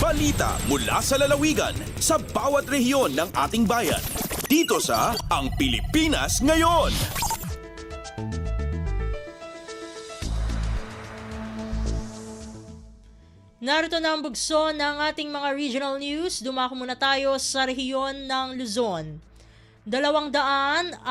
Balita mula sa lalawigan sa bawat rehiyon ng ating bayan. Dito sa Ang Pilipinas Ngayon. Narito na ang bugso ng ating mga regional news. Dumako muna tayo sa rehiyon ng Luzon. 250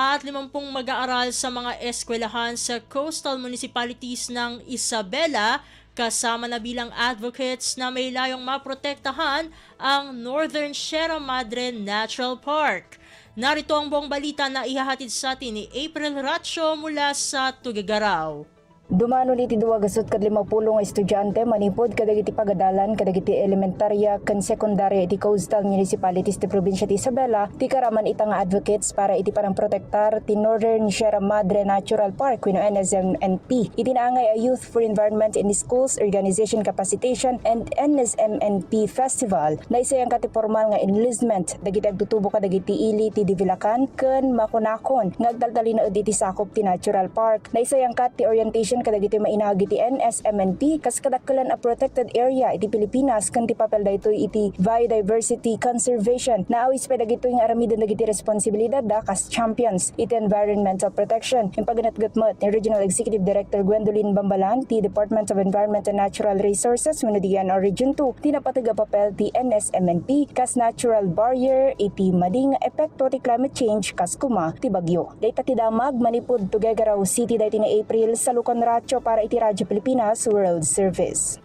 mag-aaral sa mga eskwelahan sa coastal municipalities ng Isabela kasama na bilang advocates na may layong maprotektahan ang Northern Sierra Madre Natural Park. Narito ang buong balita na ihahatid sa atin ni April Ratio mula sa Tuguegarao. Dumano iti 250 nga estudyante manipod kadagiti pagadalan kadagiti elementarya ken sekundarya iti coastal municipalities ti probinsya ti Isabela ti karaman ita nga advocates para iti parang protektar ti Northern Sierra Madre Natural Park wenno NSMNP. Iti naangay a Youth for Environment in Schools Organization Capacitation and NSMNP Festival na isayang kati formal nga enlistment dagiti agtutubo kadagiti ili ti Divilacan ken Makunakon nga agdaldali na iti sakop ti Natural Park na isayang kati orientation kadagiti mainagi ti NSMNP kas kadakkelan a protected area iti Pilipinas ken ti papel daytoy iti biodiversity conservation na awis pa dagitoy nga aramiden dagiti responsibilidad da kas champions iti environmental protection. Impaganatgatmet ni Regional Executive Director Gwendolyn Bambalan ti Department of Environment and Natural Resources wenno di Region 2 ti napatiga papel ti NSMNP kas natural barrier iti mading epekto ti climate change kas kuma ti bagyo. Dayta ti damag manipud Tuguegarao City dayti ni April sa Lucon Ratio para iti Radyo Pilipinas World Service.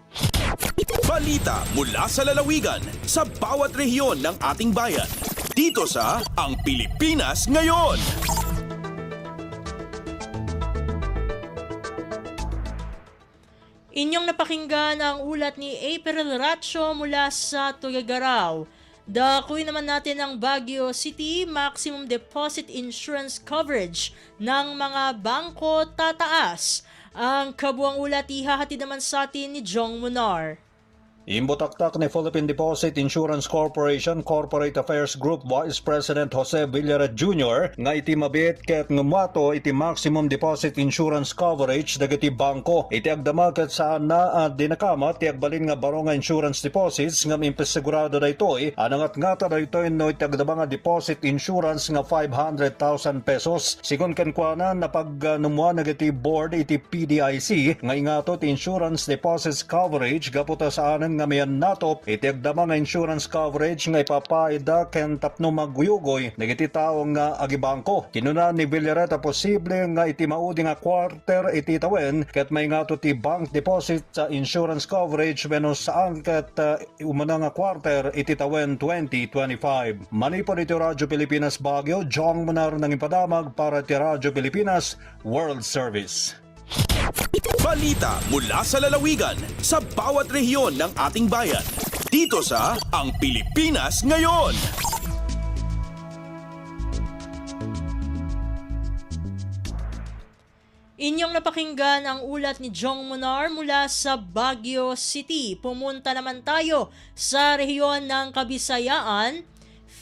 Balita mula sa lalawigan sa bawat rehiyon ng ating bayan. Dito sa Ang Pilipinas Ngayon. Inyong napakinggan ang ulat ni April Ratio mula sa Tuguegarao. Dakuin naman natin ang Baguio City, maximum deposit insurance coverage ng mga bangko tataas. Ang kabuang ulat ihahatid naman sa atin ni Jong Munar. Imbutaktak ni Philippine Deposit Insurance Corporation Corporate Affairs Group Vice President Jose Villaret Jr. nga iti mabit ket ngumato iti maximum deposit insurance coverage dagiti bangko. Iti agdama ket saan na dinakama ti agbalin nga baro nga insurance deposits nga impesigurado daytoy anangat ngata daytoy no iti agdama nga deposit insurance nga 500,000 pesos. Sigon ken kuanan na pagnumuan dagiti board iti PDIC nga ingato ti insurance deposits coverage gaputa saan nga mayan natop iti agdama nga insurance coverage nga ipapaida ken tapno magguyugoy dagiti tao nga agibangko. Kinuna ni Villaret posible nga iti maudi nga quarter iti tawen ket may ngato ti bank deposit sa insurance coverage wenno saan ket umana nga quarter iti tawen 2025. Manipod iti Radyo Pilipinas Baguio, Jong Munar nang ipadamag para ti Radyo Pilipinas World Service. Balita mula sa lalawigan sa bawat rehiyon ng ating bayan. Dito sa Ang Pilipinas Ngayon. Inyong napakinggan ang ulat ni Jong Munar mula sa Baguio City. Pumunta naman tayo sa rehiyon ng Kabisayaan.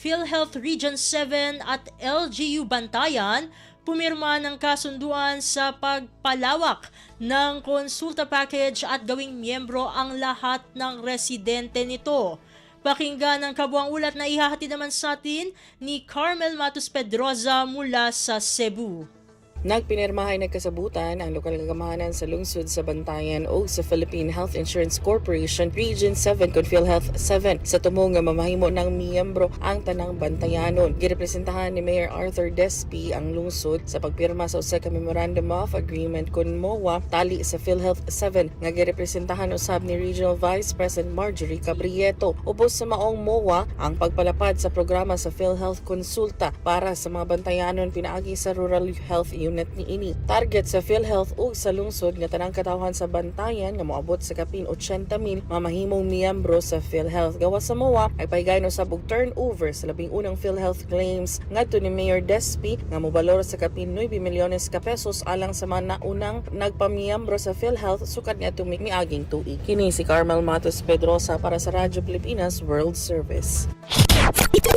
PhilHealth Region 7 at LGU Bantayan pumirma ng kasunduan sa pagpalawak ng konsulta package at gawing miyembro ang lahat ng residente nito. Pakinggan ang kabuang ulat na ihahatid naman sa atin ni Carmel Matos Pedroza mula sa Cebu. Nagpinirmahay nagkasabutan ang lokal kagamahanan sa lungsod sa Bantayan o sa Philippine Health Insurance Corporation Region 7 kon PhilHealth 7 sa tumo nga mamahimo ng miyembro ang tanang Bantayanon. Girepresentahan ni Mayor Arthur Despi ang lungsod sa pagpirma sa usa ka Memorandum of Agreement kon MOA tali sa PhilHealth 7 nga girepresentahan usab ni Regional Vice President Marjorie Cabrieto. Ubos sa maong MOA ang pagpalapad sa programa sa PhilHealth Konsulta para sa mga Bantayanon pinaagi sa Rural Health Unit ni ini. Target sa PhilHealth ug sa lungsod nga tanang katawhan sa Bantayan nga moabot sa kapin 80,000 mamahimong miyembro sa PhilHealth. Gawas sa MOA ay paigayno sa bug turnover sa labing unang PhilHealth claims ngadto ni Mayor Despi nga mobalor sa kapin 9 milyones ka pesos alang sa mga naunang nagpamiyembro sa PhilHealth sukad niadtong miaging tuig. Kini si Carmel Matos Pedroza para sa Radyo Pilipinas World Service.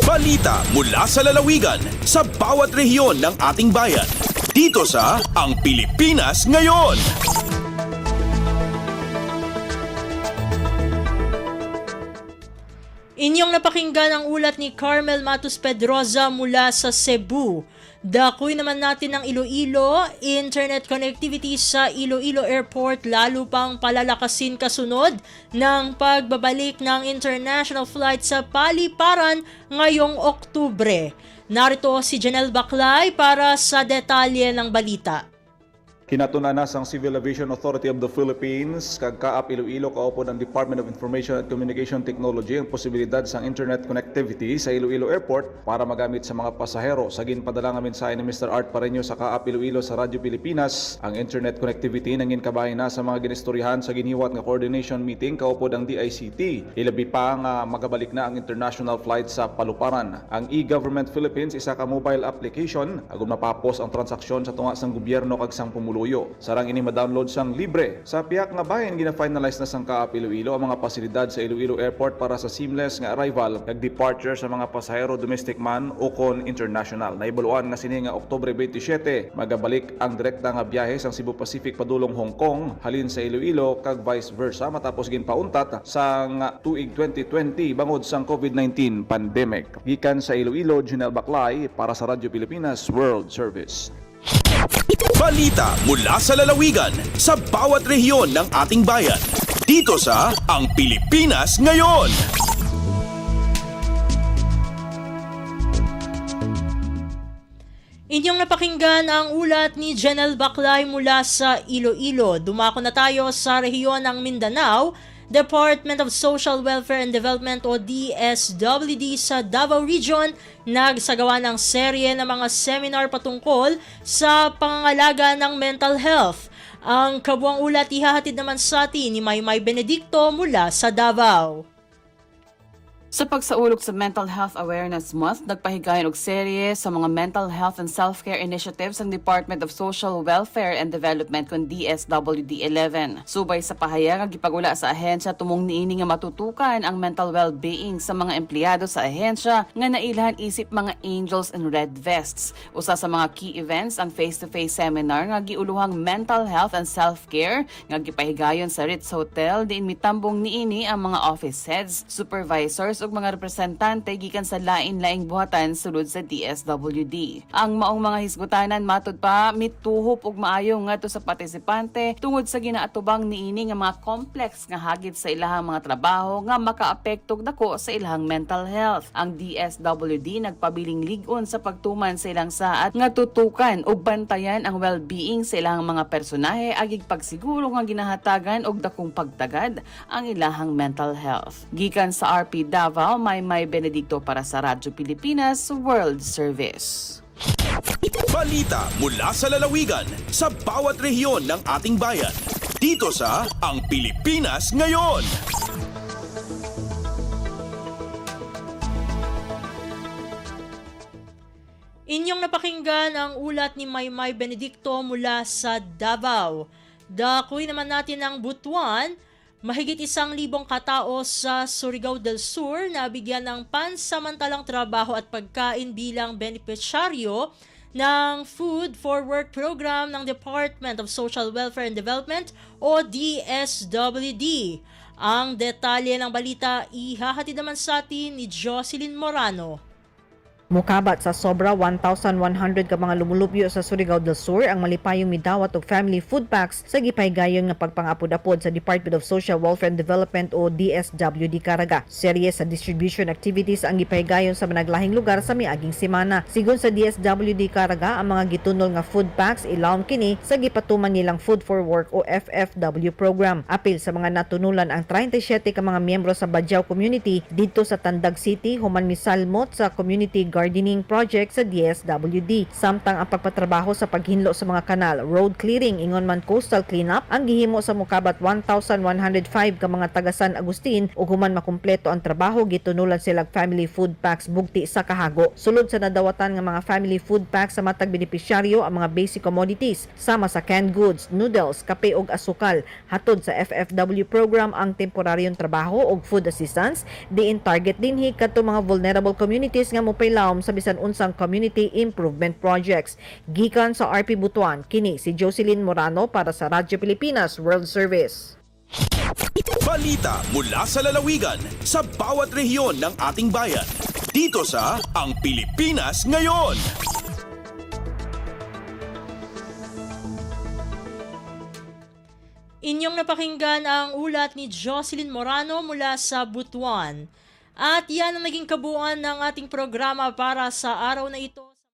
Balita mula sa lalawigan sa bawat rehiyon ng ating bayan. Dito sa Ang Pilipinas Ngayon. Inyong napakinggan ang ulat ni Carmel Matus Pedroza mula sa Cebu. Dakuy naman natin ng Iloilo, internet connectivity sa Iloilo Airport lalo pang palalakasin kasunod ng pagbabalik ng international flight sa paliparan ngayong Oktubre. Narito si Janelle Baclay para sa detalye ng balita. Kinatunanas ang Civil Aviation Authority of the Philippines kag Kaap Iloilo kaupod ang Department of Information and Communication Technology ang posibilidad sa internet connectivity sa Iloilo Airport para magamit sa mga pasahero. Sa ginpadala nga mensahe ni Mr. Art Pareño sa Kaap Iloilo sa Radyo Pilipinas, ang internet connectivity nang ginkabahin na sa mga ginistoryahan sa ginhiwat nga coordination meeting kaupod ang DICT. Ilabi pa nga magabalik na ang international flight sa paluparan. Ang e-Government Philippines isa ka mobile application agum napapos ang transaksyon sa tunga sang gobyerno kag sang pumuluyo. Sarang ini ma-download sang libre. Sa piyak nga bahin gina-finalize na sang Kaap Iloilo ang mga pasilidad sa Iloilo Airport para sa seamless nga arrival kag departure sa mga pasahero domestic man o kon international. Naibaluan nga sini nga Oktubre 27 magabalik ang direkta nga biyahe sang Cebu Pacific padulong Hong Kong halin sa Iloilo kag vice versa matapos ginpauntat sang tuig 2020 bangod sang COVID-19 pandemic. Gikan sa Iloilo, Janelle Baclay para sa Radyo Pilipinas World Service. Balita mula sa lalawigan sa bawat rehiyon ng ating bayan. Dito sa Ang Pilipinas Ngayon. Inyong napakinggan ang ulat ni Janelle Baclay mula sa Iloilo. Dumako na tayo sa rehiyon ng Mindanao. Department of Social Welfare and Development o DSWD sa Davao Region nagsagawa ng serye ng mga seminar patungkol sa pangangalaga ng mental health. Ang kabuang ulat ihahatid naman sa atin ni Maymay Benedicto mula sa Davao. Sa pagsaulog sa Mental Health Awareness Month, nagpahigayon og serye sa mga mental health and self-care initiatives ang Department of Social Welfare and Development kon DSWD-11. Subay sa pahayag ang gipagula sa ahensya tumong niini nga matutukan ang mental well-being sa mga empleyado sa ahensya nga nailhan isip mga angels in red vests. Usa sa mga key events ang face-to-face seminar nga giuluhang mental health and self-care nga gipahigayon sa Ritz Hotel diin mitambong niini ang mga office heads, supervisors ug mga representante gikan sa lain-laing buhatan sulod sa DSWD. Ang maong mga hisgutanan matud pa mituhop ug maayo ngadto sa partisipante tungod sa ginaatubang niini nga mga complex nga hagit sa ilahang mga trabaho nga makaapekto dako sa ilahang mental health. Ang DSWD nagpabiling lig-on sa pagtuman sa ilang saat nga tutukan ug bantayan ang well-being sa ilahang mga personahe agig pagsiguro nga ginahatagan og dakong pagtagad ang ilahang mental health. Gikan sa RP Davao, Maymay Benedicto para sa Radyo Pilipinas World Service. Balita mula sa lalawigan sa bawat rehiyon ng ating bayan. Dito sa Ang Pilipinas Ngayon. Inyong napakinggan ang ulat ni Maymay Benedicto mula sa Davao. Dakuy naman natin ang Butuan. Mahigit 1,000 katao sa Surigao del Sur na bigyan ng pansamantalang trabaho at pagkain bilang benepisyaryo ng Food for Work program ng Department of Social Welfare and Development o DSWD. Ang detalye ng balita ihahatid naman sa atin ni Jocelyn Morano. Mukabat sa sobra 1,100 ka mga lumulupyo sa Surigao del Sur ang malipayong midawat og family food packs sa gipaygayon nga pagpangapod-apod sa Department of Social Welfare and Development o DSWD Caraga. Serye sa distribution activities ang gipaygayon sa managlahing lugar sa miaging semana. Sigon sa DSWD Caraga, ang mga gitunol nga food packs ilawom kini sa gipatuman nilang Food for Work o FFW program. Apil sa mga natunulan ang 37 ka mga miyembro sa Bajau community dito sa Tandag City human misalmot sa community gardening project sa DSWD. Samtang ang pagpatrabaho sa paghinlo sa mga kanal, road clearing, ingon man coastal cleanup, ang gihimo sa mukabat 1,105 ka mga taga San Agustin ug human makumpleto ang trabaho gitunulan sila family food packs bugti sa kahago. Sulod sa nadawatan nga mga family food packs sa matag benepisyaryo ang mga basic commodities sama sa canned goods, noodles, kape ug asukal. Hatod sa FFW program ang temporaryong trabaho ug food assistance diin target dinhi kadto mga vulnerable communities nga mopailaw sa bisan unsang community improvement projects. Gikan sa RP Butuan, kini si Jocelyn Morano para sa Radyo Pilipinas World Service. Balita mula sa lalawigan sa bawat rehiyon ng ating bayan. Dito sa Ang Pilipinas Ngayon. Inyong napakinggan ang ulat ni Jocelyn Morano mula sa Butuan. At yan ang naging kabuuan ng ating programa para sa araw na ito.